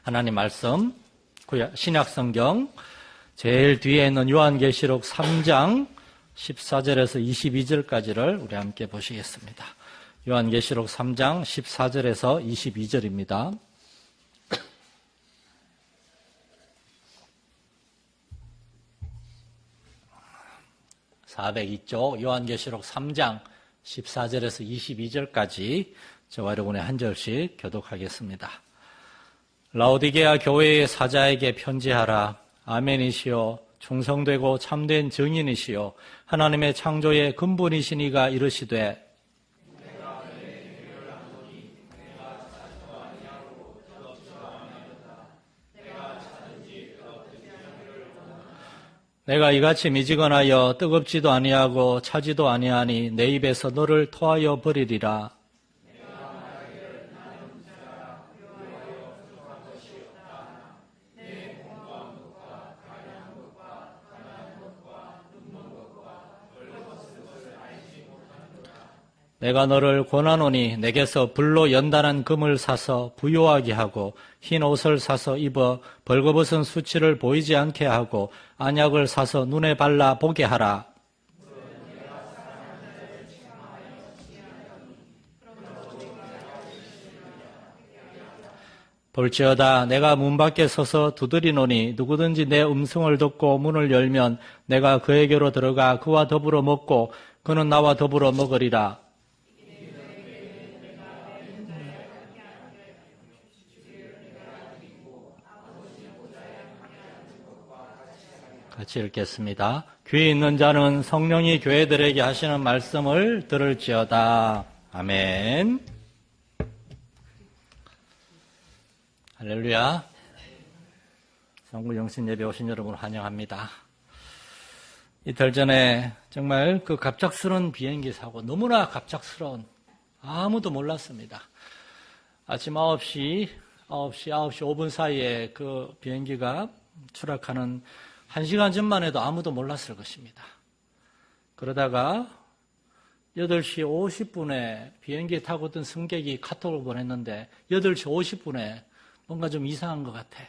하나님 말씀, 신약성경 제일 뒤에 있는 요한계시록 3장 14절에서 22절까지를 우리 함께 보시겠습니다. 요한계시록 3장 14절에서 22절입니다. 402쪽 요한계시록 3장 14절에서 22절까지 저와 여러분의 한 절씩 교독하겠습니다. 라오디게아 교회의 사자에게 편지하라. 아멘이시요 충성되고 참된 증인이시요 하나님의 창조의 근본이시니가 이르시되 내가 이같이 미지근하여 뜨겁지도 아니하고 차지도 아니하니 내 입에서 너를 토하여 버리리라. 내가 너를 권하노니 내게서 불로 연단한 금을 사서 부요하게 하고 흰 옷을 사서 입어 벌거벗은 수치를 보이지 않게 하고 안약을 사서 눈에 발라 보게 하라. 볼지어다 내가 문 밖에 서서 두드리노니 누구든지 내 음성을 듣고 문을 열면 내가 그에게로 들어가 그와 더불어 먹고 그는 나와 더불어 먹으리라. 같이 읽겠습니다. 귀 있는 자는 성령이 교회들에게 하시는 말씀을 들을지어다. 아멘. 할렐루야. 성부 영신 예배 오신 여러분 환영합니다. 이틀 전에 정말 그 갑작스러운 비행기 사고, 너무나 갑작스러운, 아무도 몰랐습니다. 아침 9시 5분 사이에 그 비행기가 추락하는 1시간 전만 해도 아무도 몰랐을 것입니다. 그러다가 8시 50분에 비행기에 타고 있던 승객이 카톡을 보냈는데 8시 50분에 뭔가 좀 이상한 것 같아.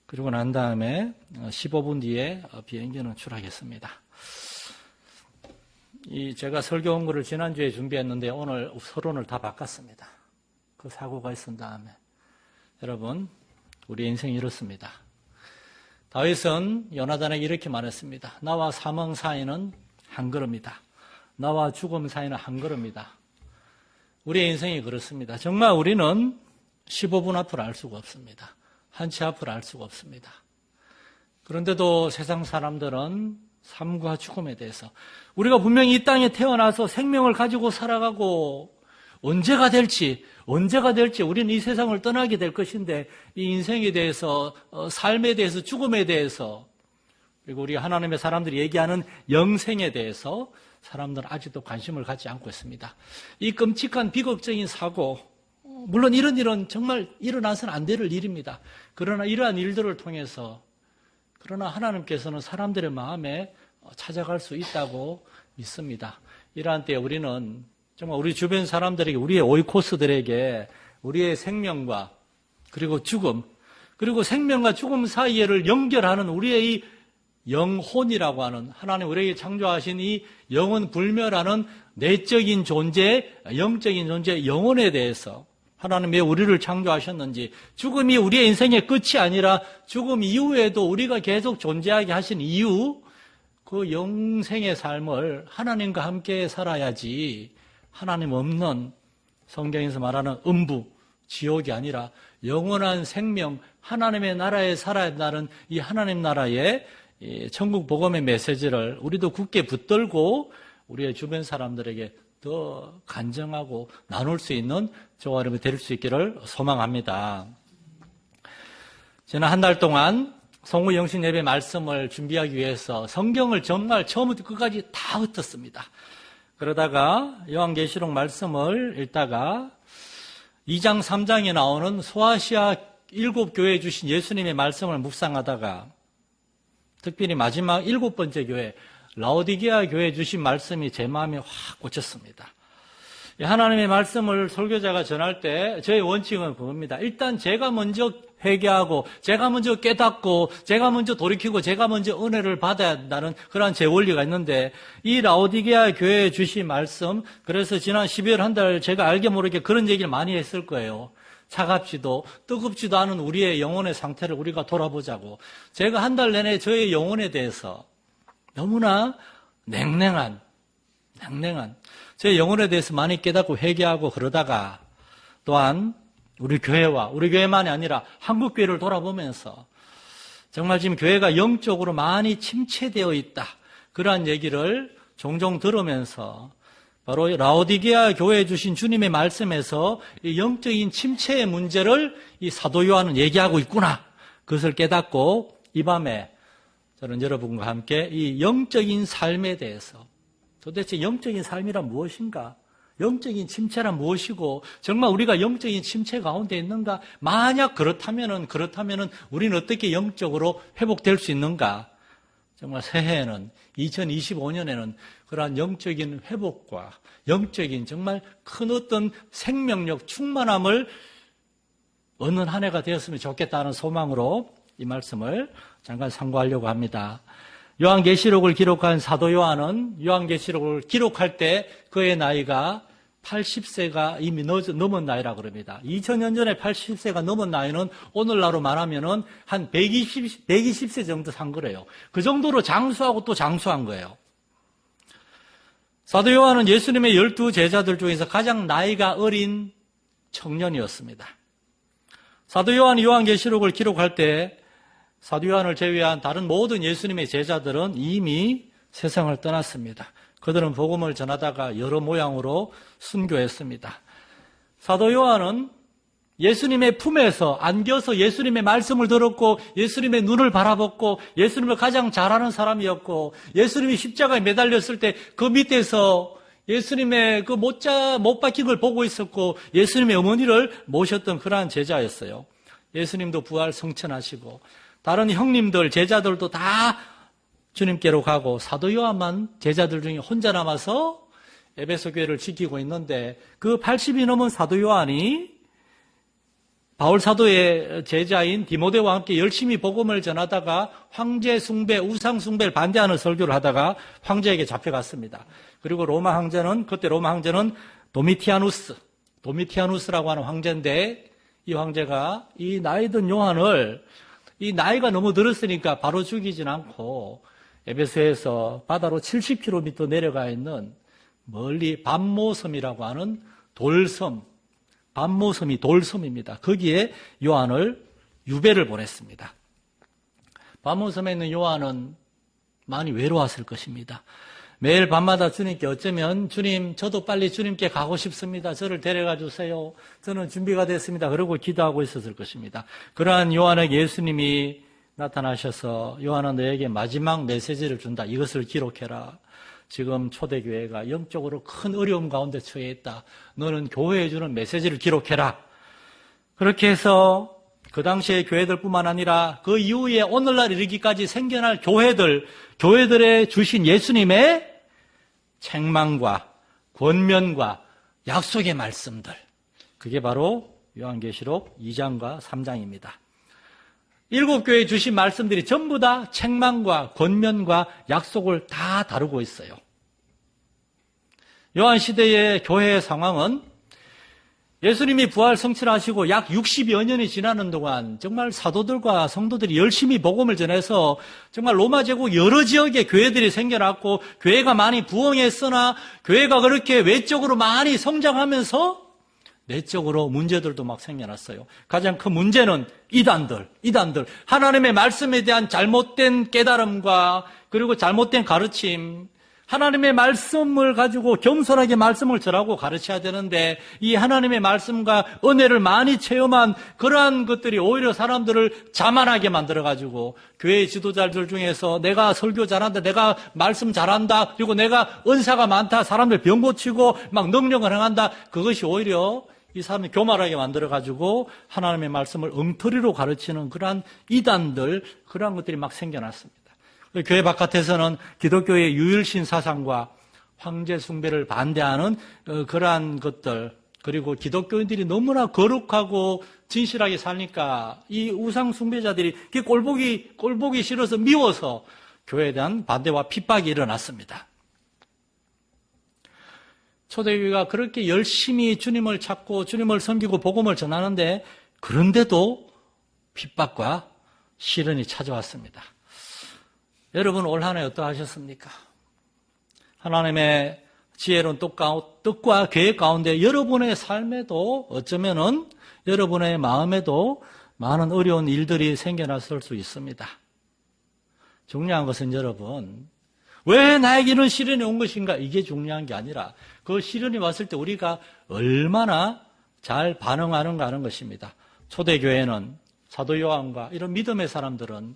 그러고 난 다음에 15분 뒤에 비행기는 추락했습니다. 제가 설교 원고를 지난주에 준비했는데 오늘 서론을 다 바꿨습니다. 그 사고가 있은 다음에. 여러분, 우리 인생이 이렇습니다. 다윗은 요나단에게 이렇게 말했습니다. 나와 사망 사이는 한 걸음이다. 나와 죽음 사이는 한 걸음이다. 우리의 인생이 그렇습니다. 정말 우리는 15분 앞을 알 수가 없습니다. 한치 앞을 알 수가 없습니다. 그런데도 세상 사람들은 삶과 죽음에 대해서 우리가 분명히 이 땅에 태어나서 생명을 가지고 살아가고 언제가 될지 우리는 이 세상을 떠나게 될 것인데 이 인생에 대해서 삶에 대해서 죽음에 대해서 그리고 우리 하나님의 사람들이 얘기하는 영생에 대해서 사람들은 아직도 관심을 갖지 않고 있습니다. 이 끔찍한 비극적인 사고 물론 이런 일은 정말 일어나서는 안 될 일입니다. 그러나 이러한 일들을 통해서 그러나 하나님께서는 사람들의 마음에 찾아갈 수 있다고 믿습니다. 이러한 때에 우리는 정말 우리 주변 사람들에게 우리의 오이코스들에게 우리의 생명과 그리고 죽음 그리고 생명과 죽음 사이를 연결하는 우리의 이 영혼이라고 하는 하나님 우리에게 창조하신 이 영혼 불멸하는 내적인 존재, 영적인 존재, 영혼에 대해서 하나님 왜 우리를 창조하셨는지 죽음이 우리의 인생의 끝이 아니라 죽음 이후에도 우리가 계속 존재하게 하신 이유 그 영생의 삶을 하나님과 함께 살아야지 하나님 없는 성경에서 말하는 음부, 지옥이 아니라 영원한 생명, 하나님의 나라에 살아야 한다는 이 하나님 나라의 천국 복음의 메시지를 우리도 굳게 붙들고 우리의 주변 사람들에게 더 간증하고 나눌 수 있는 저와 여러분이 될 수 있기를 소망합니다. 지난 한 달 동안 성부 영신 예배 말씀을 준비하기 위해서 성경을 정말 처음부터 끝까지 다 흩었습니다. 그러다가 요한계시록 말씀을 읽다가 2장 3장에 나오는 소아시아 7교회에 주신 예수님의 말씀을 묵상하다가 특별히 마지막 7번째 교회 라오디게아 교회에 주신 말씀이 제 마음에 확 꽂혔습니다. 하나님의 말씀을 설교자가 전할 때 저의 원칙은 그겁니다. 일단 제가 먼저 회개하고 제가 먼저 깨닫고 제가 먼저 돌이키고 제가 먼저 은혜를 받아야 한다는 그런 제 원리가 있는데 이 라오디게아 교회에 주신 말씀, 그래서 지난 12월 한 달 제가 알게 모르게 그런 얘기를 많이 했을 거예요. 차갑지도 뜨겁지도 않은 우리의 영혼의 상태를 우리가 돌아보자고. 제가 한 달 내내 저의 영혼에 대해서 너무나 냉랭한 제 영혼에 대해서 많이 깨닫고 회개하고 그러다가 또한 우리 교회와 우리 교회만이 아니라 한국 교회를 돌아보면서 정말 지금 교회가 영적으로 많이 침체되어 있다, 그러한 얘기를 종종 들으면서 바로 라오디게아 교회에 주신 주님의 말씀에서 이 영적인 침체의 문제를 이 사도 요한은 얘기하고 있구나, 그것을 깨닫고 이 밤에 저는 여러분과 함께 이 영적인 삶에 대해서 도대체 영적인 삶이란 무엇인가? 영적인 침체란 무엇이고 정말 우리가 영적인 침체 가운데 있는가? 만약 그렇다면은 우리는 어떻게 영적으로 회복될 수 있는가? 정말 새해에는 2025년에는 그러한 영적인 회복과 영적인 정말 큰 어떤 생명력, 충만함을 얻는 한 해가 되었으면 좋겠다는 소망으로 이 말씀을 잠깐 상고하려고 합니다. 요한계시록을 기록한 사도 요한은 요한계시록을 기록할 때 그의 나이가 80세가 이미 넘은 나이라 그럽니다. 2000년 전에 80세가 넘은 나이는 오늘날로 말하면은 한 120세 정도 산 거래요. 그 정도로 장수하고 또 장수한 거예요. 사도 요한은 예수님의 12 제자들 중에서 가장 나이가 어린 청년이었습니다. 사도 요한이 요한계시록을 기록할 때 사도 요한을 제외한 다른 모든 예수님의 제자들은 이미 세상을 떠났습니다. 그들은 복음을 전하다가 여러 모양으로 순교했습니다. 사도 요한은 예수님의 품에서 안겨서 예수님의 말씀을 들었고 예수님의 눈을 바라봤고 예수님을 가장 잘 아는 사람이었고 예수님이 십자가에 매달렸을 때 그 밑에서 예수님의 그 못 박힌 걸 보고 있었고 예수님의 어머니를 모셨던 그러한 제자였어요. 예수님도 부활 성천하시고 다른 형님들, 제자들도 다 주님께로 가고 사도 요한만 제자들 중에 혼자 남아서 에베소 교회를 지키고 있는데 그 80이 넘은 사도 요한이 바울 사도의 제자인 디모데와 함께 열심히 복음을 전하다가 황제 숭배, 우상 숭배를 반대하는 설교를 하다가 황제에게 잡혀갔습니다. 그리고 그때 로마 황제는 도미티아누스라고 하는 황제인데 이 황제가 이 나이 든 요한을 이 나이가 너무 들었으니까 바로 죽이진 않고 에베소에서 바다로 70km 내려가 있는 멀리 밤모섬이라고 하는 돌섬, 밤모섬이 돌섬입니다. 거기에 요한을 유배를 보냈습니다. 밤모섬에 있는 요한은 많이 외로웠을 것입니다. 매일 밤마다 주님께 어쩌면 주님, 저도 빨리 주님께 가고 싶습니다. 저를 데려가 주세요. 저는 준비가 됐습니다. 그러고 기도하고 있었을 것입니다. 그러한 요한에게 예수님이 나타나셔서 요한아 너에게 마지막 메시지를 준다. 이것을 기록해라. 지금 초대교회가 영적으로 큰 어려움 가운데 처해 있다. 너는 교회에 주는 메시지를 기록해라. 그렇게 해서 그 당시의 교회들뿐만 아니라 그 이후에 오늘날 이르기까지 생겨날 교회들에 주신 예수님의 책망과 권면과 약속의 말씀들, 그게 바로 요한계시록 2장과 3장입니다. 7교회에 주신 말씀들이 전부 다 책망과 권면과 약속을 다 다루고 있어요. 요한 시대의 교회의 상황은 예수님이 부활 성천하시고 약 60여 년이 지나는 동안 정말 사도들과 성도들이 열심히 복음을 전해서 정말 로마 제국 여러 지역에 교회들이 생겨났고 교회가 많이 부흥했으나 교회가 그렇게 외적으로 많이 성장하면서 내적으로 문제들도 막 생겨났어요. 가장 큰 문제는 이단들, 하나님의 말씀에 대한 잘못된 깨달음과 그리고 잘못된 가르침, 하나님의 말씀을 가지고 겸손하게 말씀을 전하고 가르쳐야 되는데 이 하나님의 말씀과 은혜를 많이 체험한 그러한 것들이 오히려 사람들을 자만하게 만들어가지고 교회 지도자들 중에서 내가 설교 잘한다, 내가 말씀 잘한다, 그리고 내가 은사가 많다, 사람들 병 고치고 막 능력을 행한다, 그것이 오히려 이 사람을 교만하게 만들어가지고 하나님의 말씀을 엉터리로 가르치는 그러한 이단들, 그러한 것들이 막 생겨났습니다. 교회 바깥에서는 기독교의 유일신 사상과 황제 숭배를 반대하는 그러한 것들, 그리고 기독교인들이 너무나 거룩하고 진실하게 사니까 이 우상 숭배자들이 꼴보기 싫어서 미워서 교회에 대한 반대와 핍박이 일어났습니다. 초대교회가 그렇게 열심히 주님을 찾고 주님을 섬기고 복음을 전하는데 그런데도 핍박과 시련이 찾아왔습니다. 여러분 올 한 해 어떠하셨습니까? 하나님의 지혜로운 뜻과 계획 가운데 여러분의 삶에도 어쩌면은 여러분의 마음에도 많은 어려운 일들이 생겨났을 수 있습니다. 중요한 것은 여러분, 왜 나에게 이런 시련이 온 것인가? 이게 중요한 게 아니라 그 시련이 왔을 때 우리가 얼마나 잘 반응하는가 하는 것입니다. 초대교회는 사도 요한과 이런 믿음의 사람들은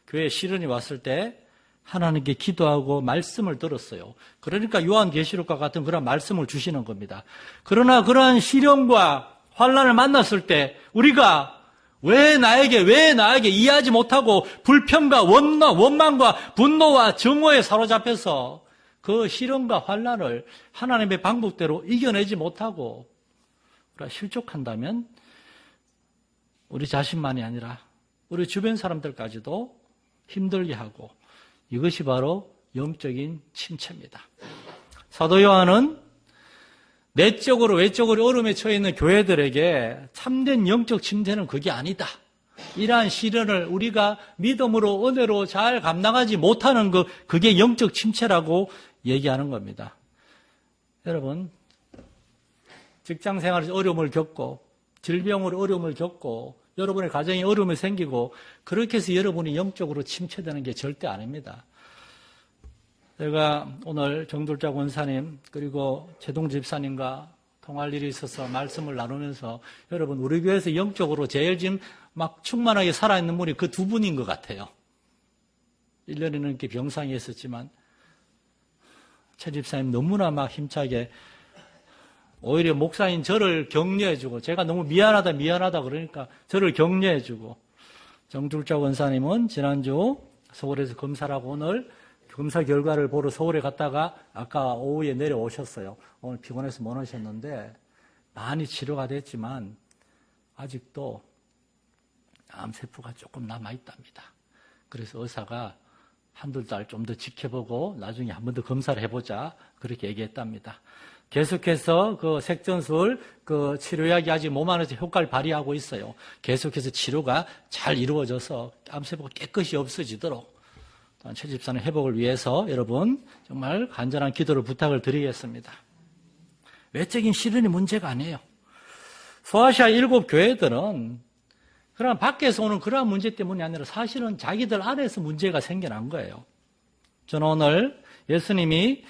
교회에 시련이 왔을 때 하나님께 기도하고 말씀을 들었어요. 그러니까 요한계시록과 같은 그런 말씀을 주시는 겁니다. 그러나 그러한 시련과 환난을 만났을 때 우리가 왜 나에게 이해하지 못하고 불평과 원망과 분노와 증오에 사로잡혀서 그 시련과 환난을 하나님의 방법대로 이겨내지 못하고 우리가 실족한다면 우리 자신만이 아니라 우리 주변 사람들까지도 힘들게 하고 이것이 바로 영적인 침체입니다. 사도 요한은 내적으로 외적으로 어려움에 처해 있는 교회들에게 참된 영적 침체는 그게 아니다. 이러한 시련을 우리가 믿음으로 은혜로 잘 감당하지 못하는 그게 영적 침체라고 얘기하는 겁니다. 여러분, 직장 생활에서 어려움을 겪고 질병으로 어려움을 겪고 여러분의 가정에 어려움이 생기고 그렇게 해서 여러분이 영적으로 침체되는 게 절대 아닙니다. 제가 오늘 정돌자 권사님 그리고 제동 집사님과 통할 일이 있어서 말씀을 나누면서 여러분 우리 교회에서 영적으로 제일 지금 막 충만하게 살아있는 분이 그 두 분인 것 같아요. 1년이 넘게 병상에 있었지만 최 집사님 너무나 막 힘차게 오히려 목사인 저를 격려해주고 제가 너무 미안하다 그러니까 저를 격려해주고 정돌자 권사님은 지난주 서울에서 검사를 하고 오늘 검사 결과를 보러 서울에 갔다가 아까 오후에 내려오셨어요. 오늘 피곤해서 못 오셨는데 많이 치료가 됐지만 아직도 암세포가 조금 남아있답니다. 그래서 의사가 한두 달 좀 더 지켜보고 나중에 한 번 더 검사를 해보자 그렇게 얘기했답니다. 계속해서 그 색전술 그 치료약이 아직 몸 안에서 효과를 발휘하고 있어요. 계속해서 치료가 잘 이루어져서 암세포가 깨끗이 없어지도록 최 집사님 회복을 위해서 여러분 정말 간절한 기도를 부탁을 드리겠습니다. 외적인 시련이 문제가 아니에요. 소아시아 7 교회들은 그러나 밖에서 오는 그러한 문제 때문이 아니라 사실은 자기들 안에서 문제가 생겨난 거예요. 저는 오늘 예수님이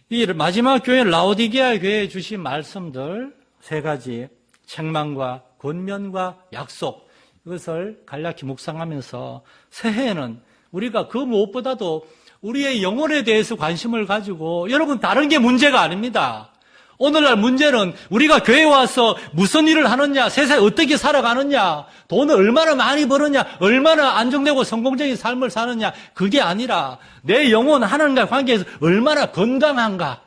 이 마지막 교회 라오디게아 교회에 주신 말씀들 3가지 책망과 권면과 약속 이것을 간략히 묵상하면서 새해에는 우리가 그 무엇보다도 우리의 영혼에 대해서 관심을 가지고 여러분 다른 게 문제가 아닙니다. 오늘날 문제는 우리가 교회에 와서 무슨 일을 하느냐, 세상에 어떻게 살아가느냐, 돈을 얼마나 많이 버느냐, 얼마나 안정되고 성공적인 삶을 사느냐 그게 아니라 내 영혼 하나님과의 관계에서 얼마나 건강한가,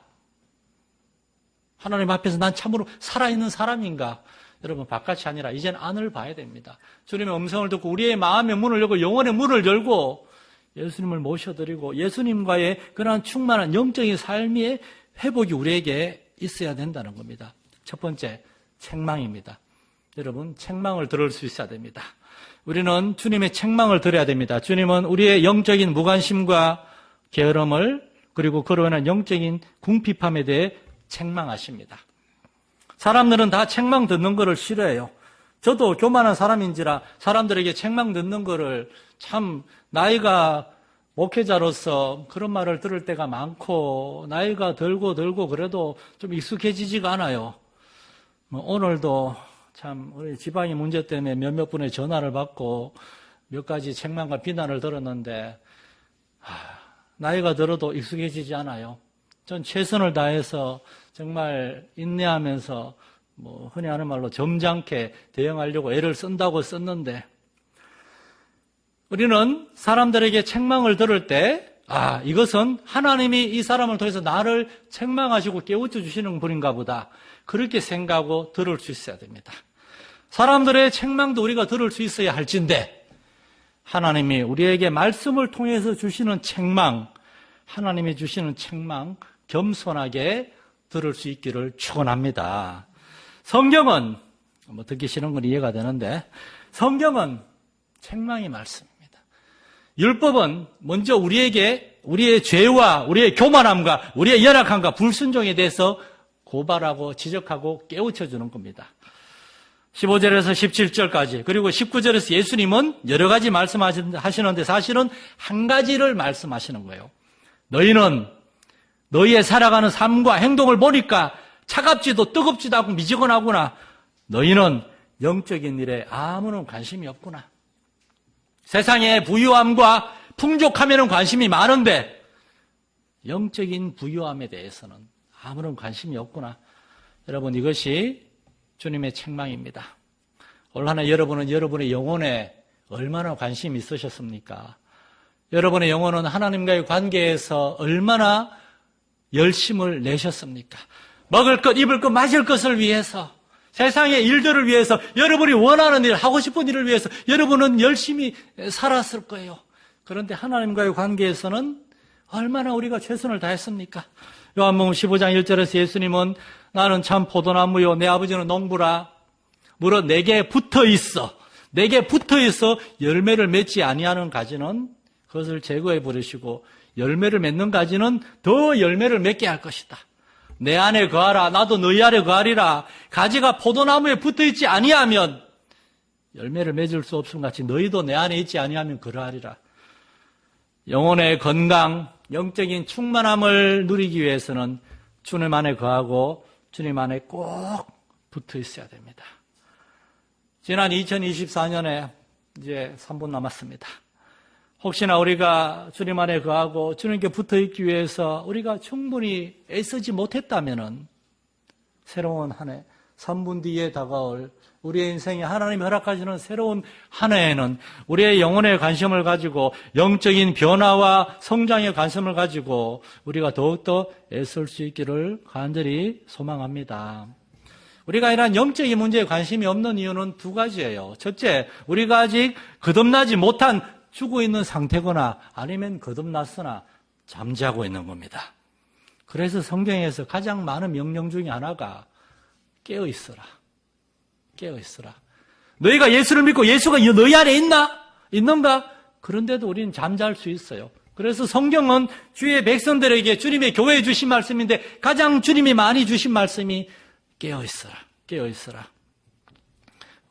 하나님 앞에서 난 참으로 살아있는 사람인가. 여러분 바깥이 아니라 이제는 안을 봐야 됩니다. 주님의 음성을 듣고 우리의 마음의 문을 열고 영혼의 문을 열고 예수님을 모셔드리고 예수님과의 그러한 충만한 영적인 삶의 회복이 우리에게 있어야 된다는 겁니다. 첫 번째, 책망입니다. 여러분, 책망을 들을 수 있어야 됩니다. 우리는 주님의 책망을 들어야 됩니다. 주님은 우리의 영적인 무관심과 게으름을 그리고 그로 인한 영적인 궁핍함에 대해 책망하십니다. 사람들은 다 책망 듣는 것을 싫어해요. 저도 교만한 사람인지라 사람들에게 책망 듣는 것을 참 나이가 목회자로서 그런 말을 들을 때가 많고 나이가 들고 그래도 좀 익숙해지지가 않아요. 오늘도 참 우리 지방의 문제 때문에 몇몇 분의 전화를 받고 몇 가지 책망과 비난을 들었는데 나이가 들어도 익숙해지지 않아요. 전 최선을 다해서 정말 인내하면서 흔히 하는 말로 점잖게 대응하려고 애를 쓴다고 썼는데 우리는 사람들에게 책망을 들을 때 이것은 하나님이 이 사람을 통해서 나를 책망하시고 깨우쳐 주시는 분인가 보다. 그렇게 생각하고 들을 수 있어야 됩니다. 사람들의 책망도 우리가 들을 수 있어야 할진데 하나님이 우리에게 말씀을 통해서 주시는 책망, 하나님이 주시는 책망 겸손하게 들을 수 있기를 축원합니다. 성경은 듣기 싫은 건 이해가 되는데 성경은 책망의 말씀입니다. 율법은 먼저 우리에게 우리의 죄와 우리의 교만함과 우리의 연약함과 불순종에 대해서 고발하고 지적하고 깨우쳐 주는 겁니다. 15절에서 17절까지 그리고 19절에서 예수님은 여러 가지 말씀하시는데 사실은 한 가지를 말씀하시는 거예요. 너희는 너희의 살아가는 삶과 행동을 보니까 차갑지도 뜨겁지도 않고 미지근하구나. 너희는 영적인 일에 아무런 관심이 없구나. 세상의 부유함과 풍족함에는 관심이 많은데 영적인 부유함에 대해서는 아무런 관심이 없구나. 여러분, 이것이 주님의 책망입니다. 올 한 해 여러분은 여러분의 영혼에 얼마나 관심이 있으셨습니까? 여러분의 영혼은 하나님과의 관계에서 얼마나 열심을 내셨습니까? 먹을 것, 입을 것, 마실 것을 위해서, 세상의 일들을 위해서, 여러분이 원하는 일, 하고 싶은 일을 위해서 여러분은 열심히 살았을 거예요. 그런데 하나님과의 관계에서는 얼마나 우리가 최선을 다했습니까? 요한복음 15장 1절에서 예수님은 나는 참 포도나무요 내 아버지는 농부라. 물론 내게 붙어 있어 열매를 맺지 아니하는 가지는 그것을 제거해 버리시고 열매를 맺는 가지는 더 열매를 맺게 할 것이다. 내 안에 거하라 나도 너희 안에 거하리라. 가지가 포도나무에 붙어 있지 아니하면 열매를 맺을 수 없음 같이 너희도 내 안에 있지 아니하면 그러하리라. 영혼의 건강, 영적인 충만함을 누리기 위해서는 주님 안에 거하고 주님 안에 꼭 붙어 있어야 됩니다. 지난 2024년에 이제 3분 남았습니다. 혹시나 우리가 주님 안에 거하고 주님께 붙어 있기 위해서 우리가 충분히 애쓰지 못했다면은 새로운 한 해, 3분 뒤에 다가올 우리의 인생에 하나님이 허락하시는 새로운 한 해에는 우리의 영혼에 관심을 가지고 영적인 변화와 성장에 관심을 가지고 우리가 더욱더 애쓸 수 있기를 간절히 소망합니다. 우리가 이런 영적인 문제에 관심이 없는 이유는 두 가지예요. 첫째, 우리가 아직 거듭나지 못한 죽어 있는 상태거나 아니면 거듭났으나 잠자고 있는 겁니다. 그래서 성경에서 가장 많은 명령 중에 하나가 깨어 있어라. 깨어 있어라. 너희가 예수를 믿고 예수가 너희 안에 있는가? 그런데도 우리는 잠잘 수 있어요. 그래서 성경은 주의 백성들에게 주님의 교회에 주신 말씀인데 가장 주님이 많이 주신 말씀이 깨어 있어라. 깨어 있어라.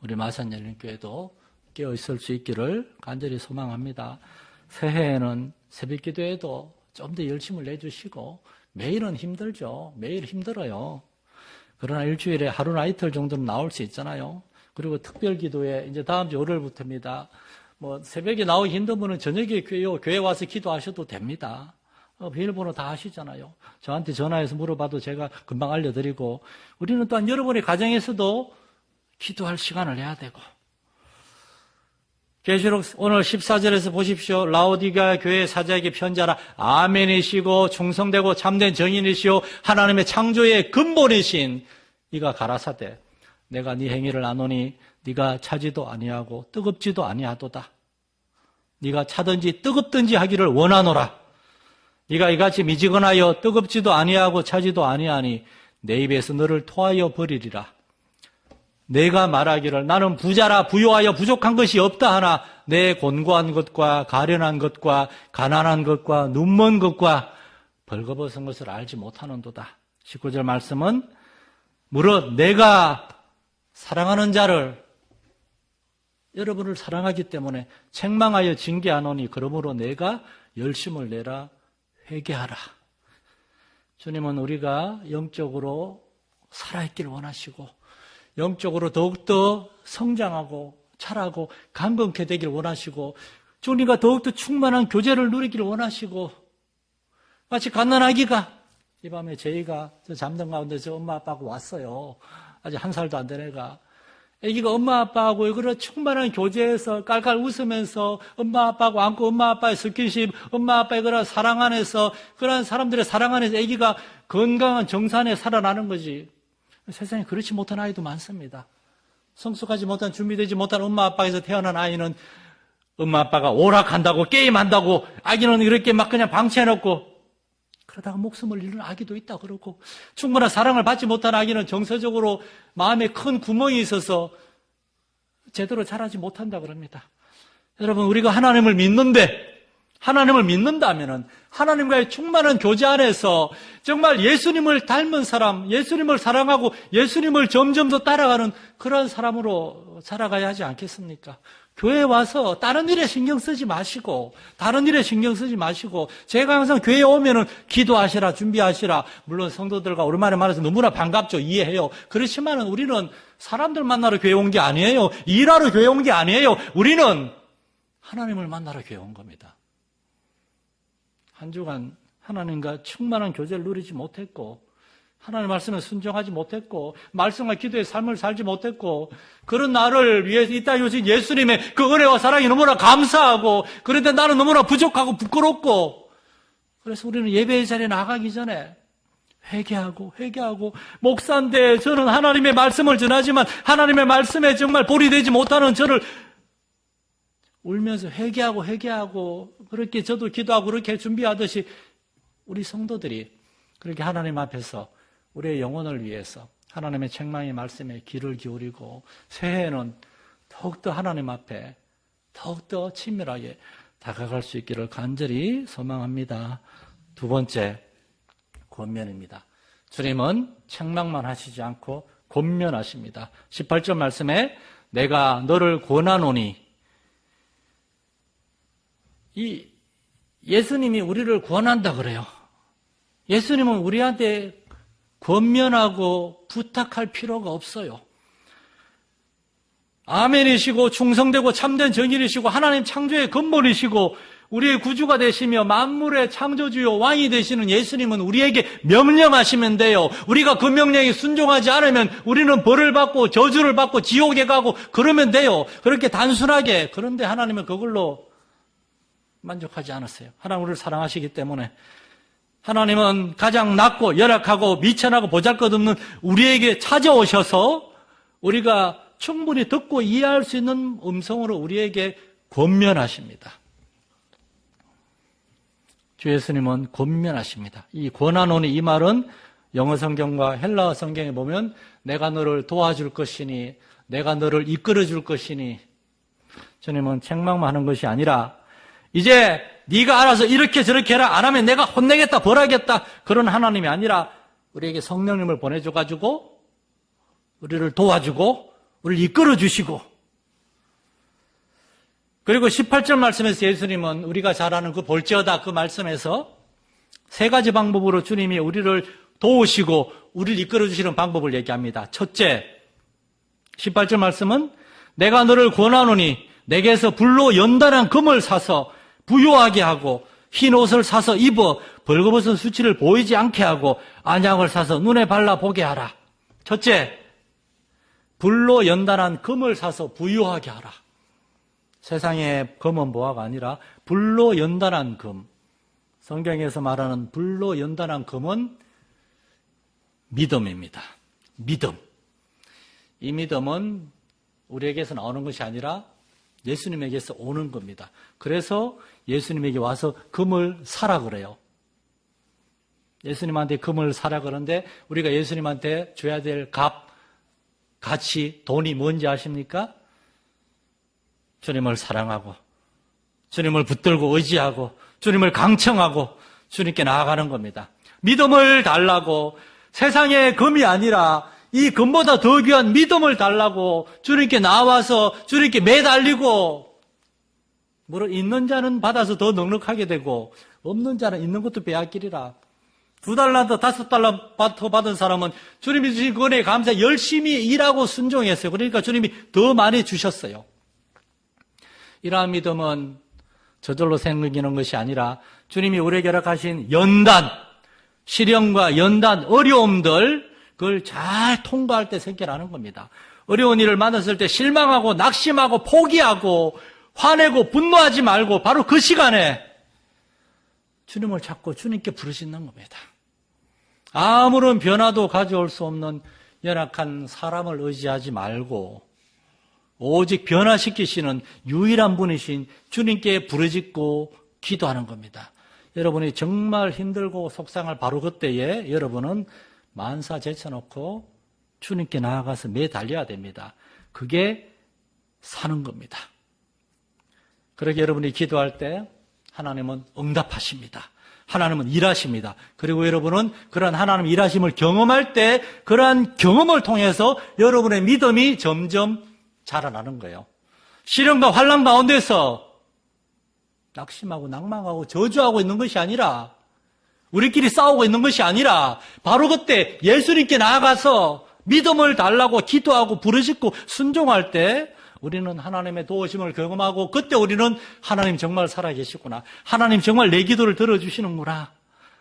우리 마산열린교회도 깨어 있을 수 있기를 간절히 소망합니다. 새해에는 새벽 기도에도 좀 더 열심을 내주시고 매일은 힘들죠. 매일 힘들어요. 그러나 일주일에 하루나 이틀 정도는 나올 수 있잖아요. 그리고 특별 기도에 이제 다음 주 월요일부터입니다. 새벽에 나오기 힘든 분은 저녁에 교회 와서 기도하셔도 됩니다. 비밀번호 다 아시잖아요. 저한테 전화해서 물어봐도 제가 금방 알려드리고 우리는 또한 여러분의 가정에서도 기도할 시간을 내야 되고 계시록 오늘 14절에서 보십시오. 라오디가 교회 사자에게 편지하라. 아멘이시고 충성되고 참된 정인이시오 하나님의 창조의 근본이신 이가 가라사대 내가 네 행위를 아노니 네가 차지도 아니하고 뜨겁지도 아니하도다. 네가 차든지 뜨겁든지 하기를 원하노라. 네가 이같이 미지근하여 뜨겁지도 아니하고 차지도 아니하니 내 입에서 너를 토하여 버리리라. 내가 말하기를 나는 부자라 부요하여 부족한 것이 없다 하나 내 곤고한 것과 가련한 것과 가난한 것과 눈먼 것과 벌거벗은 것을 알지 못하는도다. 19절 말씀은 무릇 내가 사랑하는 자를 여러분을 사랑하기 때문에 책망하여 징계하노니 그러므로 내가 열심을 내라 회개하라. 주님은 우리가 영적으로 살아있기를 원하시고 영적으로 더욱더 성장하고 자라고 강건케 되기를 원하시고 주님과 더욱더 충만한 교제를 누리기를 원하시고 마치 갓난아기가 이 밤에 저희가 잠든 가운데서 엄마 아빠하고 왔어요. 아직 1살도 안 된 애가 아기가 엄마 아빠하고 그런 충만한 교제에서 깔깔 웃으면서 엄마 아빠하고 안고 엄마 아빠의 스킨십 엄마 아빠의 그런 사랑 안에서 그런 사람들의 사랑 안에서 아기가 건강한 정산에 살아나는 거지. 세상에 그렇지 못한 아이도 많습니다. 성숙하지 못한, 준비되지 못한 엄마 아빠에서 태어난 아이는 엄마 아빠가 오락한다고, 게임한다고, 아기는 이렇게 막 그냥 방치해놓고, 그러다가 목숨을 잃는 아기도 있다 그러고, 충분한 사랑을 받지 못한 아기는 정서적으로 마음에 큰 구멍이 있어서 제대로 자라지 못한다 그럽니다. 여러분, 우리가 하나님을 믿는다면은 하나님과의 충만한 교제 안에서 정말 예수님을 닮은 사람, 예수님을 사랑하고 예수님을 점점 더 따라가는 그런 사람으로 살아가야 하지 않겠습니까? 교회에 와서 다른 일에 신경 쓰지 마시고, 제가 항상 교회에 오면은 기도하시라, 준비하시라. 물론 성도들과 오랜만에 만나서 너무나 반갑죠. 이해해요. 그렇지만은 우리는 사람들 만나러 교회 온 게 아니에요. 일하러 교회 온 게 아니에요. 우리는 하나님을 만나러 교회 온 겁니다. 한 주간 하나님과 충만한 교제를 누리지 못했고, 하나님 말씀에 순종하지 못했고, 말씀과 기도의 삶을 살지 못했고, 그런 나를 위해서 이 땅에 오신 예수님의 그 은혜와 사랑이 너무나 감사하고, 그런데 나는 너무나 부족하고 부끄럽고, 그래서 우리는 예배의 자리에 나가기 전에 회개하고, 목사인데 저는 하나님의 말씀을 전하지만 하나님의 말씀에 정말 볼이 되지 못하는 저를 울면서 회개하고 그렇게 저도 기도하고 그렇게 준비하듯이 우리 성도들이 그렇게 하나님 앞에서 우리의 영혼을 위해서 하나님의 책망의 말씀에 귀를 기울이고 새해에는 더욱더 하나님 앞에 더욱더 친밀하게 다가갈 수 있기를 간절히 소망합니다. 두 번째, 권면입니다. 주님은 책망만 하시지 않고 권면하십니다. 18절 말씀에 내가 너를 권하노니, 이 예수님이 우리를 권한다 그래요. 예수님은 우리한테 권면하고 부탁할 필요가 없어요. 아멘이시고 충성되고 참된 정인이시고 하나님 창조의 근본이시고 우리의 구주가 되시며 만물의 창조주요 왕이 되시는 예수님은 우리에게 명령하시면 돼요. 우리가 그 명령에 순종하지 않으면 우리는 벌을 받고 저주를 받고 지옥에 가고 그러면 돼요. 그렇게 단순하게. 그런데 하나님은 그걸로 만족하지 않았어요. 하나님 우리를 사랑하시기 때문에 하나님은 가장 낮고 열악하고 미천하고 보잘것없는 우리에게 찾아오셔서 우리가 충분히 듣고 이해할 수 있는 음성으로 우리에게 권면하십니다. 주 예수님은 권면하십니다. 이 권하노니, 이 말은 영어 성경과 헬라어 성경에 보면 내가 너를 도와줄 것이니, 내가 너를 이끌어 줄 것이니, 주님은 책망만 하는 것이 아니라 이제 네가 알아서 이렇게 저렇게 해라, 안 하면 내가 혼내겠다, 벌하겠다, 그런 하나님이 아니라 우리에게 성령님을 보내줘가지고 우리를 도와주고 우리를 이끌어 주시고, 그리고 18절 말씀에서 예수님은 우리가 잘 아는 그 볼지어다 그 말씀에서 세 가지 방법으로 주님이 우리를 도우시고 우리를 이끌어 주시는 방법을 얘기합니다. 첫째, 18절 말씀은 내가 너를 권하노니 내게서 불로 연단한 금을 사서 부요하게 하고 흰 옷을 사서 입어 벌거벗은 수치를 보이지 않게 하고 안약을 사서 눈에 발라 보게 하라. 첫째, 불로 연단한 금을 사서 부요하게 하라. 세상의 금은 보화가 아니라 불로 연단한 금. 성경에서 말하는 불로 연단한 금은 믿음입니다. 믿음. 이 믿음은 우리에게서 나오는 것이 아니라 예수님에게서 오는 겁니다. 그래서 예수님에게 와서 금을 사라 그래요. 예수님한테 금을 사라 그러는데 우리가 예수님한테 줘야 될 가치, 돈이 뭔지 아십니까? 주님을 사랑하고 주님을 붙들고 의지하고 주님을 강청하고 주님께 나아가는 겁니다. 믿음을 달라고, 세상의 금이 아니라 이 금보다 더 귀한 믿음을 달라고 주님께 나와서 주님께 매달리고, 물론 있는 자는 받아서 더 넉넉하게 되고 없는 자는 있는 것도 빼앗기리라. 2달란트, 5달란트 받은 사람은 주님이 주신 그 은혜에 감사 열심히 일하고 순종했어요. 그러니까 주님이 더 많이 주셨어요. 이러한 믿음은 저절로 생기는 것이 아니라 주님이 우리에게 허락하신 연단, 시련과 연단, 어려움들, 그걸 잘 통과할 때 생겨나는 겁니다. 어려운 일을 만났을 때 실망하고 낙심하고 포기하고 화내고 분노하지 말고 바로 그 시간에 주님을 찾고 주님께 부르짖는 겁니다. 아무런 변화도 가져올 수 없는 연약한 사람을 의지하지 말고 오직 변화시키시는 유일한 분이신 주님께 부르짖고 기도하는 겁니다. 여러분이 정말 힘들고 속상할 바로 그때에 여러분은 만사 제쳐놓고 주님께 나아가서 매달려야 됩니다. 그게 사는 겁니다. 그렇게 여러분이 기도할 때 하나님은 응답하십니다. 하나님은 일하십니다. 그리고 여러분은 그러한 하나님 일하심을 경험할 때 그러한 경험을 통해서 여러분의 믿음이 점점 자라나는 거예요. 시련과 환난 가운데서 낙심하고 낭망하고 저주하고 있는 것이 아니라 우리끼리 싸우고 있는 것이 아니라 바로 그때 예수님께 나아가서 믿음을 달라고 기도하고 부르짖고 순종할 때 우리는 하나님의 도우심을 경험하고 그때 우리는 하나님 정말 살아계시구나. 하나님 정말 내 기도를 들어주시는구나.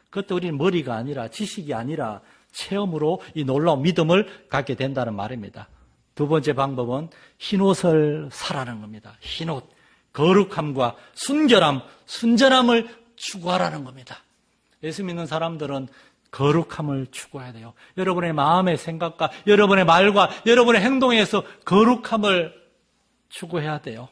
그때 우리는 머리가 아니라 지식이 아니라 체험으로 이 놀라운 믿음을 갖게 된다는 말입니다. 두 번째 방법은 흰옷을 사라는 겁니다. 흰옷, 거룩함과 순결함, 순전함을 추구하라는 겁니다. 예수 믿는 사람들은 거룩함을 추구해야 돼요. 여러분의 마음의 생각과 여러분의 말과 여러분의 행동에서 거룩함을 추구해야 돼요.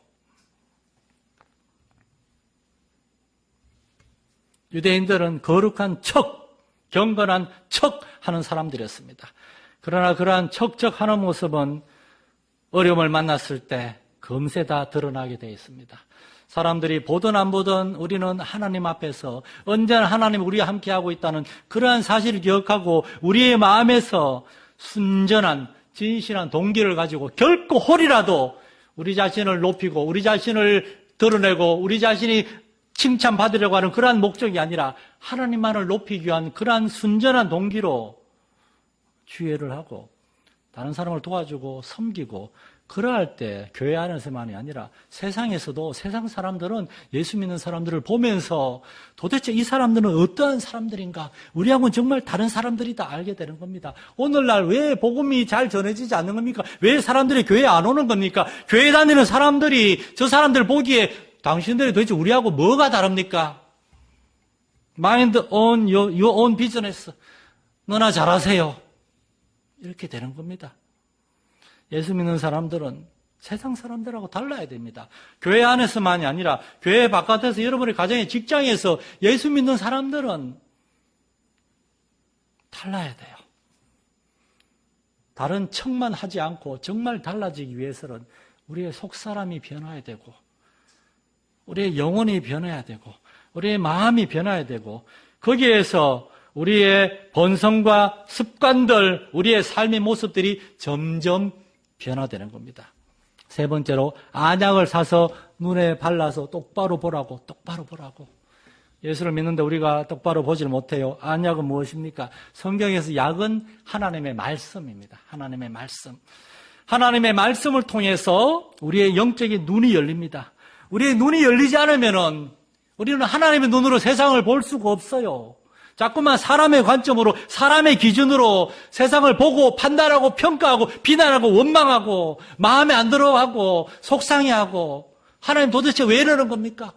유대인들은 거룩한 척, 경건한 척 하는 사람들이었습니다. 그러나 그러한 척척하는 모습은 어려움을 만났을 때 금세 다 드러나게 되어 있습니다. 사람들이 보든 안 보든 우리는 하나님 앞에서 언제나 하나님 우리와 함께하고 있다는 그러한 사실을 기억하고 우리의 마음에서 순전한 진실한 동기를 가지고 결코 홀이라도 우리 자신을 높이고 우리 자신을 드러내고 우리 자신이 칭찬받으려고 하는 그러한 목적이 아니라 하나님만을 높이기 위한 그러한 순전한 동기로 주의를 하고 다른 사람을 도와주고 섬기고 그러할 때 교회 안에서만이 아니라 세상에서도 세상 사람들은 예수 믿는 사람들을 보면서 도대체 이 사람들은 어떠한 사람들인가 우리하고는 정말 다른 사람들이다 알게 되는 겁니다. 오늘날 왜 복음이 잘 전해지지 않는 겁니까? 왜 사람들이 교회에 안 오는 겁니까? 교회 다니는 사람들이 저 사람들 보기에 당신들이 도대체 우리하고 뭐가 다릅니까? Mind on your own business. 너나 잘하세요. 이렇게 되는 겁니다. 예수 믿는 사람들은 세상 사람들하고 달라야 됩니다. 교회 안에서만이 아니라 교회 바깥에서 여러분의 가정의 직장에서 예수 믿는 사람들은 달라야 돼요. 다른 척만 하지 않고 정말 달라지기 위해서는 우리의 속사람이 변화해야 되고 우리의 영혼이 변해야 되고 우리의 마음이 변해야 되고 거기에서 우리의 본성과 습관들, 우리의 삶의 모습들이 점점 변화되는 겁니다. 세 번째로 안약을 사서 눈에 발라서 똑바로 보라고. 예수를 믿는데 우리가 똑바로 보질 못해요. 안약은 무엇입니까? 성경에서 약은 하나님의 말씀입니다. 하나님의 말씀. 하나님의 말씀을 통해서 우리의 영적인 눈이 열립니다. 우리의 눈이 열리지 않으면은 우리는 하나님의 눈으로 세상을 볼 수가 없어요. 자꾸만 사람의 관점으로 사람의 기준으로 세상을 보고 판단하고 평가하고 비난하고 원망하고 마음에 안 들어하고 속상해하고 하나님 도대체 왜 이러는 겁니까?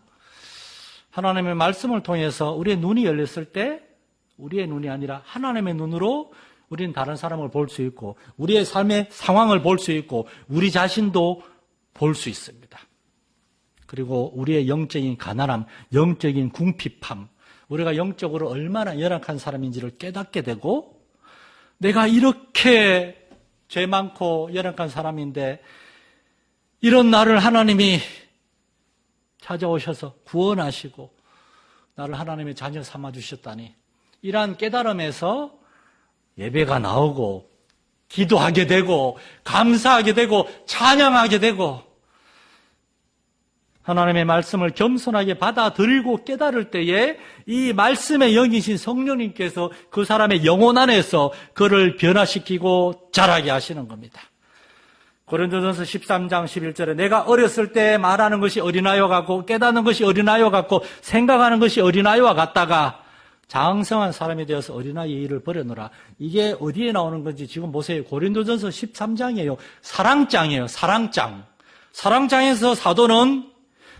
하나님의 말씀을 통해서 우리의 눈이 열렸을 때 우리의 눈이 아니라 하나님의 눈으로 우리는 다른 사람을 볼 수 있고 우리의 삶의 상황을 볼 수 있고 우리 자신도 볼 수 있습니다. 그리고 우리의 영적인 가난함, 영적인 궁핍함 우리가 영적으로 얼마나 열악한 사람인지를 깨닫게 되고 내가 이렇게 죄 많고 열악한 사람인데 이런 나를 하나님이 찾아오셔서 구원하시고 나를 하나님의 자녀 삼아주셨다니 이러한 깨달음에서 예배가 나오고 기도하게 되고 감사하게 되고 찬양하게 되고 하나님의 말씀을 겸손하게 받아들이고 깨달을 때에 이 말씀의 영이신 성령님께서 그 사람의 영혼 안에서 그를 변화시키고 자라게 하시는 겁니다. 고린도전서 13장 11절에 내가 어렸을 때 말하는 것이 어린아이와 같고 깨닫는 것이 어린아이와 같고 생각하는 것이 어린아이와 같다가 장성한 사람이 되어서 어린아이의 일을 버려놓으라. 이게 어디에 나오는 건지 지금 보세요. 고린도전서 13장이에요. 사랑장이에요. 사랑장. 사랑장에서 사도는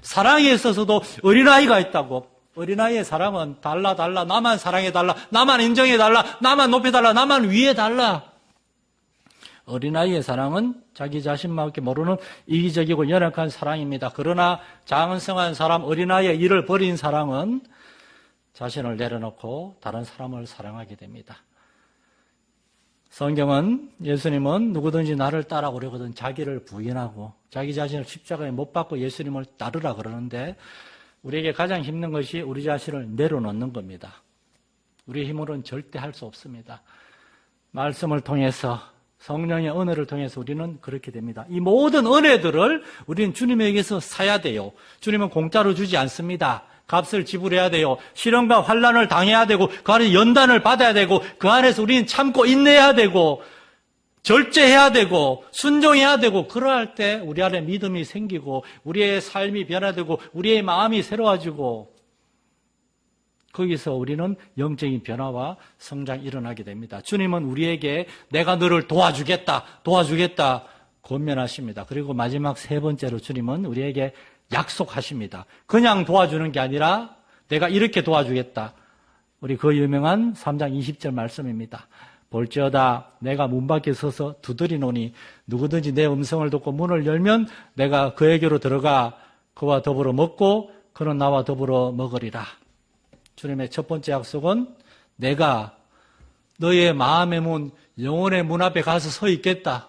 사랑에 있어서도 어린아이가 있다고. 어린아이의 사랑은 달라. 나만 사랑해달라. 나만 인정해달라. 나만 높여달라. 나만 위해달라. 어린아이의 사랑은 자기 자신밖에 모르는 이기적이고 연약한 사랑입니다. 그러나 장성한 사람, 어린아이의 일을 버린 사랑은 자신을 내려놓고 다른 사람을 사랑하게 됩니다. 성경은 예수님은 누구든지 나를 따라오려거든 자기를 부인하고 자기 자신을 십자가에 못 박고 예수님을 따르라 그러는데 우리에게 가장 힘든 것이 우리 자신을 내려놓는 겁니다. 우리의 힘으로는 절대 할 수 없습니다. 말씀을 통해서 성령의 은혜를 통해서 우리는 그렇게 됩니다. 이 모든 은혜들을 우리는 주님에게서 사야 돼요. 주님은 공짜로 주지 않습니다. 값을 지불해야 돼요. 시련과 환난을 당해야 되고 그 안에 연단을 받아야 되고 그 안에서 우리는 참고 인내해야 되고 절제해야 되고 순종해야 되고 그러할 때 우리 안에 믿음이 생기고 우리의 삶이 변화되고 우리의 마음이 새로워지고 거기서 우리는 영적인 변화와 성장이 일어나게 됩니다. 주님은 우리에게 내가 너를 도와주겠다 권면하십니다. 그리고 마지막 세 번째로 주님은 우리에게 약속하십니다. 그냥 도와주는 게 아니라 내가 이렇게 도와주겠다. 우리 그 유명한 3장 20절 말씀입니다. 볼지어다 내가 문 밖에 서서 두드리노니 누구든지 내 음성을 듣고 문을 열면 내가 그에게로 들어가 그와 더불어 먹고 그는 나와 더불어 먹으리라. 주님의 첫 번째 약속은 내가 너의 마음의 문, 영혼의 문 앞에 가서 서 있겠다.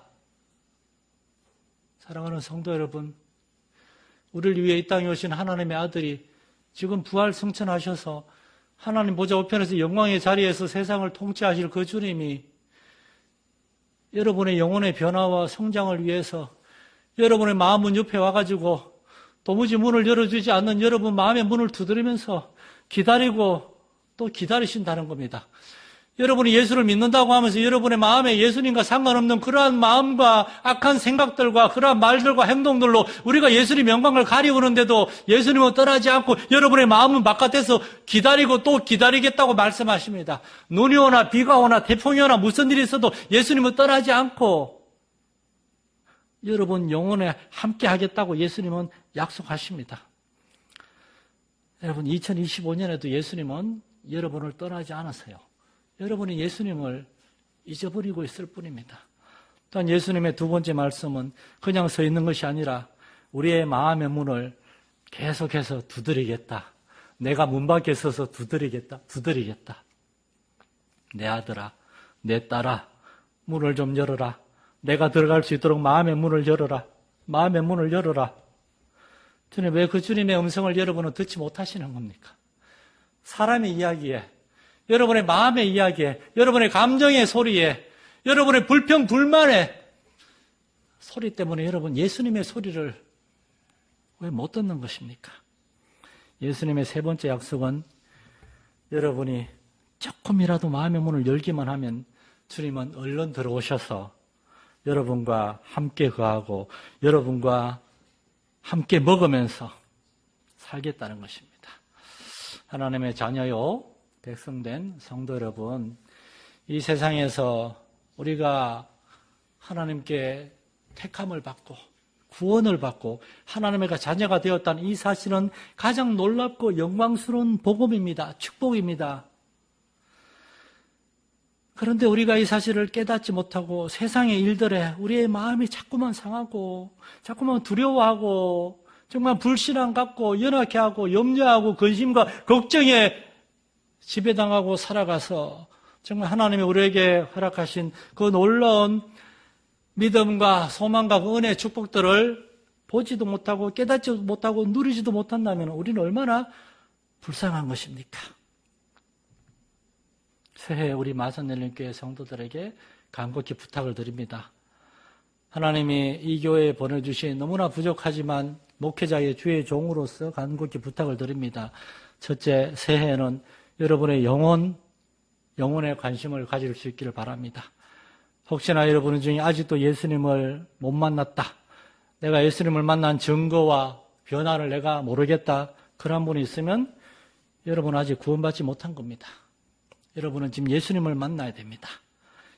사랑하는 성도 여러분, 우리를 위해 이 땅에 오신 하나님의 아들이 지금 부활 승천하셔서 하나님 보좌 우편에서 영광의 자리에서 세상을 통치하실 그 주님이 여러분의 영혼의 변화와 성장을 위해서 여러분의 마음 문 옆에 와가지고 도무지 문을 열어주지 않는 여러분 마음의 문을 두드리면서 기다리고 또 기다리신다는 겁니다. 여러분이 예수를 믿는다고 하면서 여러분의 마음에 예수님과 상관없는 그러한 마음과 악한 생각들과 그러한 말들과 행동들로 우리가 예수님 영광을 가리우는데도 예수님은 떠나지 않고 여러분의 마음은 바깥에서 기다리고 또 기다리겠다고 말씀하십니다. 눈이 오나 비가 오나 태풍이 오나 무슨 일이 있어도 예수님은 떠나지 않고 여러분 영혼에 함께 하겠다고 예수님은 약속하십니다. 여러분 2025년에도 예수님은 여러분을 떠나지 않았어요. 여러분이 예수님을 잊어버리고 있을 뿐입니다. 또한 예수님의 두 번째 말씀은 그냥 서 있는 것이 아니라 우리의 마음의 문을 계속해서 두드리겠다. 내가 문 밖에 서서 두드리겠다. 내 아들아, 내 딸아, 문을 좀 열어라. 내가 들어갈 수 있도록 마음의 문을 열어라. 마음의 문을 열어라. 주님, 왜 그 주님의 음성을 여러분은 듣지 못하시는 겁니까? 사람의 이야기에, 여러분의 마음의 이야기에, 여러분의 감정의 소리에, 여러분의 불평, 불만의 소리 때문에 여러분 예수님의 소리를 왜 못 듣는 것입니까? 예수님의 세 번째 약속은 여러분이 조금이라도 마음의 문을 열기만 하면 주님은 얼른 들어오셔서 여러분과 함께 거하고 여러분과 함께 먹으면서 살겠다는 것입니다. 하나님의 자녀요, 백성된 성도 여러분, 이 세상에서 우리가 하나님께 택함을 받고 구원을 받고 하나님의 자녀가 되었다는 이 사실은 가장 놀랍고 영광스러운 복음입니다. 축복입니다. 그런데 우리가 이 사실을 깨닫지 못하고 세상의 일들에 우리의 마음이 자꾸만 상하고 자꾸만 두려워하고 정말 불신앙 갖고 연약해하고 염려하고 근심과 걱정에 지배당하고 살아가서 정말 하나님이 우리에게 허락하신 그 놀라운 믿음과 소망과 그 은혜의 축복들을 보지도 못하고 깨닫지도 못하고 누리지도 못한다면 우리는 얼마나 불쌍한 것입니까? 새해 우리 마산열린교회 성도들에게 간곡히 부탁을 드립니다. 하나님이 이 교회에 보내주신 너무나 부족하지만 목회자의 주의 종으로서 간곡히 부탁을 드립니다. 첫째, 새해에는 여러분의 영혼에 관심을 가질 수 있기를 바랍니다. 혹시나 여러분 중에 아직도 예수님을 못 만났다. 내가 예수님을 만난 증거와 변화를 내가 모르겠다. 그런 분이 있으면 여러분 아직 구원받지 못한 겁니다. 여러분은 지금 예수님을 만나야 됩니다.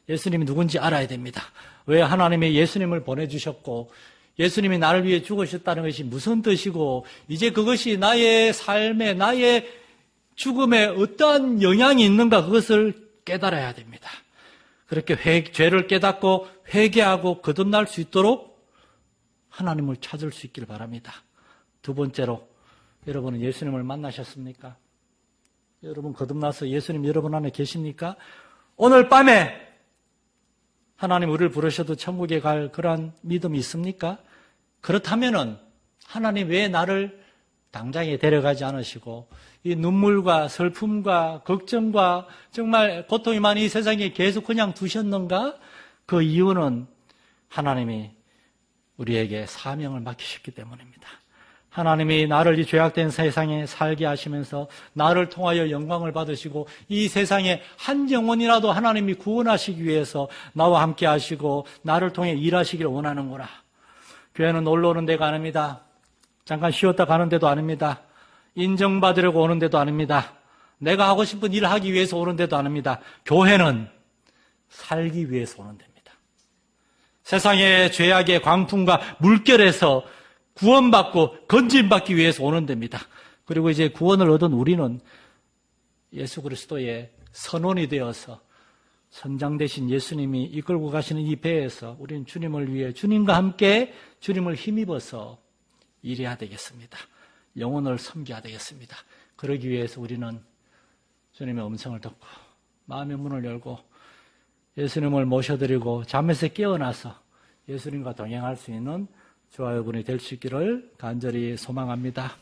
예수님이 누군지 알아야 됩니다. 왜 하나님이 예수님을 보내주셨고 예수님이 나를 위해 죽으셨다는 것이 무슨 뜻이고 이제 그것이 나의 삶에 나의 죽음에 어떠한 영향이 있는가 그것을 깨달아야 됩니다. 그렇게 죄를 깨닫고 회개하고 거듭날 수 있도록 하나님을 찾을 수 있길 바랍니다. 두 번째로, 여러분은 예수님을 만나셨습니까? 여러분 거듭나서 예수님 여러분 안에 계십니까? 오늘 밤에 하나님 우리를 부르셔도 천국에 갈 그러한 믿음이 있습니까? 그렇다면은 하나님 왜 나를 당장에 데려가지 않으시고 이 눈물과 슬픔과 걱정과 정말 고통이 많은 이 세상에 계속 그냥 두셨는가? 그 이유는 하나님이 우리에게 사명을 맡기셨기 때문입니다. 하나님이 나를 이 죄악된 세상에 살게 하시면서 나를 통하여 영광을 받으시고 이 세상에 한 영혼이라도 하나님이 구원하시기 위해서 나와 함께 하시고 나를 통해 일하시기를 원하는구나. 교회는 놀러 오는 데가 아닙니다. 잠깐 쉬었다 가는 데도 아닙니다. 인정받으려고 오는 데도 아닙니다. 내가 하고 싶은 일을 하기 위해서 오는 데도 아닙니다. 교회는 살기 위해서 오는 데입니다. 세상의 죄악의 광풍과 물결에서 구원받고 건진받기 위해서 오는 데입니다. 그리고 이제 구원을 얻은 우리는 예수 그리스도의 선원이 되어서 선장 되신 예수님이 이끌고 가시는 이 배에서 우리는 주님을 위해 주님과 함께 주님을 힘입어서 일해야 되겠습니다. 영혼을 섬겨야 되겠습니다. 그러기 위해서 우리는 주님의 음성을 듣고 마음의 문을 열고 예수님을 모셔드리고 잠에서 깨어나서 예수님과 동행할 수 있는 저와 여러분이 될 수 있기를 간절히 소망합니다.